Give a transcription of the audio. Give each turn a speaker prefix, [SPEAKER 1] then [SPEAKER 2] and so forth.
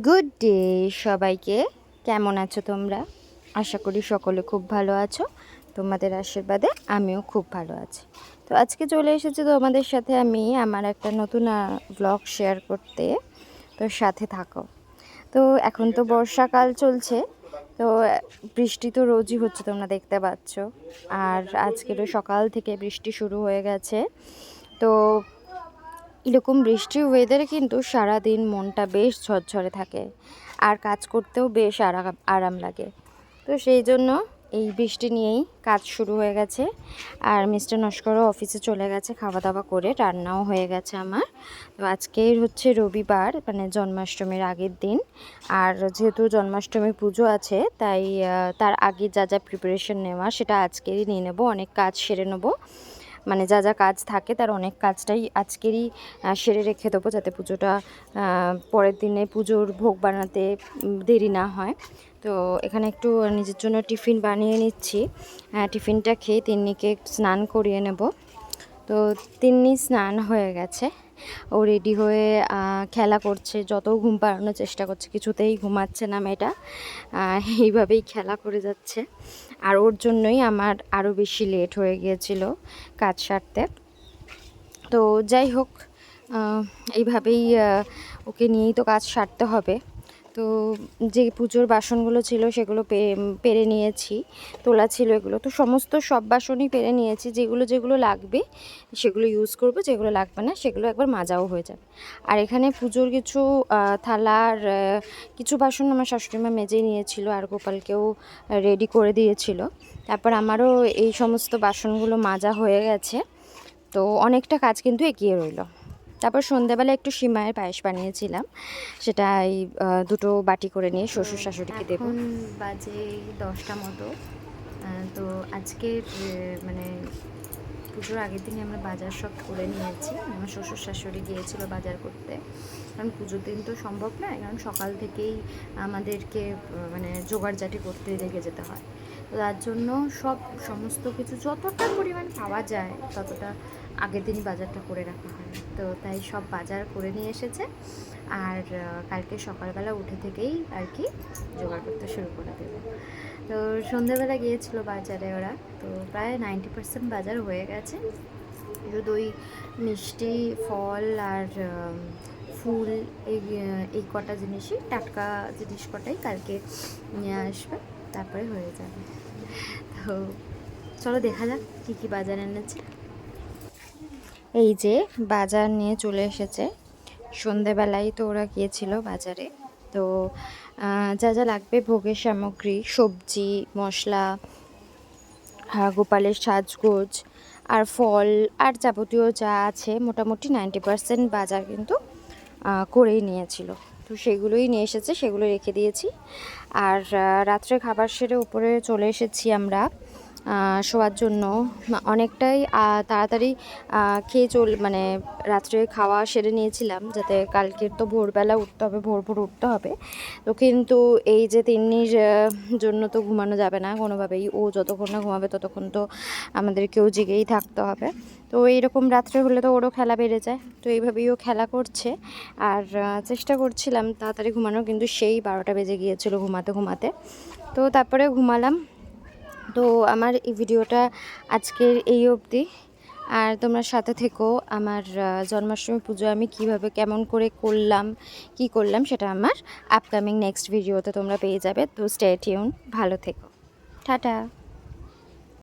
[SPEAKER 1] Good day সবাইকে। কেমন আছো তোমরা? আশা করি সকলে খুব ভালো আছো। তোমাদের আশীর্বাদে আমিও খুব ভালো আছি। তো আজকে চলে এসেছি তোমাদের সাথে আমি আমার একটা নতুন ব্লগ শেয়ার করতে। তো সাথে থাকো। তো এখন তো বর্ষাকাল চলছে, তো বৃষ্টি তো রোজই হচ্ছে, তোমরা দেখতে পাচ্ছ। আর আজকেরও সকাল থেকে বৃষ্টি শুরু হয়ে গেছে। তো এরকম বৃষ্টির ওয়েদারে কিন্তু সারাদিন মনটা বেশ ঝরঝরে থাকে আর কাজ করতেও বেশ আরাম লাগে। তো সেই জন্য এই বৃষ্টি নিয়েই কাজ শুরু হয়ে গেছে। আর মিস্টার নস্করও অফিসে চলে গেছে খাওয়া দাওয়া করে, রান্নাও হয়ে গেছে আমার। তো আজকের হচ্ছে রবিবার, মানে জন্মাষ্টমীর আগের দিন। আর যেহেতু জন্মাষ্টমী পুজো আছে, তাই তার আগে যা যা প্রিপারেশন নেওয়া সেটা আজকেরই নিয়ে নেবো, অনেক কাজ সেরে নেবো। মানে যা যা কাজ থাকে তার অনেক কাজটাই আজকেরই সেরে রেখে দেবো, যাতে পুজোটা পরের দিনে পুজোর ভোগ বানাতে দেরি না হয়। তো এখানে একটু নিজের জন্য টিফিন বানিয়ে নিচ্ছি। টিফিনটা খেয়ে তিন্নিকে স্নান করিয়ে নেব। তো তিন্নি স্নান হয়ে গেছে, ও রেডি হয়ে খেলা করছে, যত ঘুম পাড়ানোর চেষ্টা করছে কিছুতেই ঘুমাচ্ছে না মেয়েটা, এইভাবেই খেলা করে যাচ্ছে। আর ওর জন্যই আমার আরও বেশি লেট হয়ে গিয়েছিল কাজ সারতে। তো যাই হোক, এইভাবেই ওকে নিয়েই তো কাজ সারতে হবে। তো যে পুজোর বাসনগুলো ছিল সেগুলো পেরে নিয়েছি, তোলা ছিল এগুলো, তো সমস্ত সব বাসনই পেরে নিয়েছি। যেগুলো যেগুলো লাগবে সেগুলো ইউজ করব, যেগুলো লাগবে না সেগুলো একবার মাজাও হয়ে যাবে। আর এখানে পুজোর কিছু থালার কিছু বাসন আমার শাশুড়িমা মেজেই নিয়েছিল, আর গোপালকেও রেডি করে দিয়েছিল। তারপর আমারও এই সমস্ত বাসনগুলো মাজা হয়ে গেছে। তো অনেকটা কাজ কিন্তু এগিয়ে রইল। তারপর সন্ধ্যাবেলা একটু সিমাইয়ের পায়েস বানিয়েছিলাম, সেটা এই দুটো বাটি করে নিয়ে শ্বশুর শাশুড়িকে দেব। এখন বাজে 10টা মতো। তো আজকের মানে পুজোর আগের দিনে আমরা বাজার সব করে নিয়েছি। আমার শ্বশুর শাশুড়ি গিয়েছিল বাজার করতে, কারণ পুজোর দিন তো সম্ভব নয়, কারণ সকাল থেকেই আমাদেরকে মানে জোগাড়জাটি করতে রেখে যেতে হয়। তো তার জন্য সমস্ত কিছু যতটা পরিমাণ পাওয়া যায় ততটা আগের দিনই বাজারটা করে রাখা হয়। তো তাই সব বাজার করে নিয়ে এসেছে। আর কালকে সকালবেলা উঠে থেকেই আর কি জোগাড় করতে শুরু করে দেবো। তো সন্ধ্যেবেলা গিয়েছিল বাজারে ওরা, তো প্রায় 90% বাজার হয়ে গেছে। শুধু ওই মিষ্টি, ফল আর ফুল, এই কটা জিনিসই, টাটকা জিনিস কটাই কালকে নিয়ে আসবে, তারপরে হয়ে যাবে। তো চলো দেখা যাক কী কী বাজার এনেছে। এই যে বাজার নিয়ে চলে এসেছে, সন্ধেবেলায় তো ওরা গিয়েছিল বাজারে। তো যা যা লাগবে ভোগের সামগ্রী, সবজি, মশলা, গোপালের সাজগোজ আর ফল আর যাবতীয় যা আছে, মোটামুটি 90% বাজার কিন্তু করেই নিয়েছিল। তো সেগুলোই নিয়ে এসেছে, সেগুলো রেখে দিয়েছি। আর রাত্রে খাবার সেরে উপরে চলে এসেছি আমরা শোয়ার জন্য। অনেকটাই তাড়াতাড়ি খেয়ে মানে রাত্রে খাওয়া সেরে নিয়েছিলাম, যাতে কালকের তো ভোরবেলা উঠতে হবে, ভোর ভোর উঠতে হবে। তো কিন্তু এই যে তিন্নির জন্য তো ঘুমানো যাবে না কোনোভাবেই, ও যতক্ষণ না ঘুমাবে ততক্ষণ তো আমাদেরকেও জেগেই থাকতে হবে। তো এইরকম রাত্রে হলে তো ওরও খেলা বেড়ে যায়, তো এইভাবেই ও খেলা করছে। আর চেষ্টা করছিলাম তাড়াতাড়ি ঘুমানো, কিন্তু সেই 12টা বেজে গিয়েছিল ঘুমাতে ঘুমাতে। তো তারপরে ঘুমালাম। তো আমার এই ভিডিওটা আজকের এই অবধি। আর তোমরা সাথে থেকো। আমার জন্মাষ্টমী পুজো আমি কিভাবে কেমন করে করলাম, কি করলাম, সেটা আমার আপকামিং নেক্সট ভিডিওতে তোমরা পেয়ে যাবে। তো স্টে টিউন, ভালো থেকো, টাটা।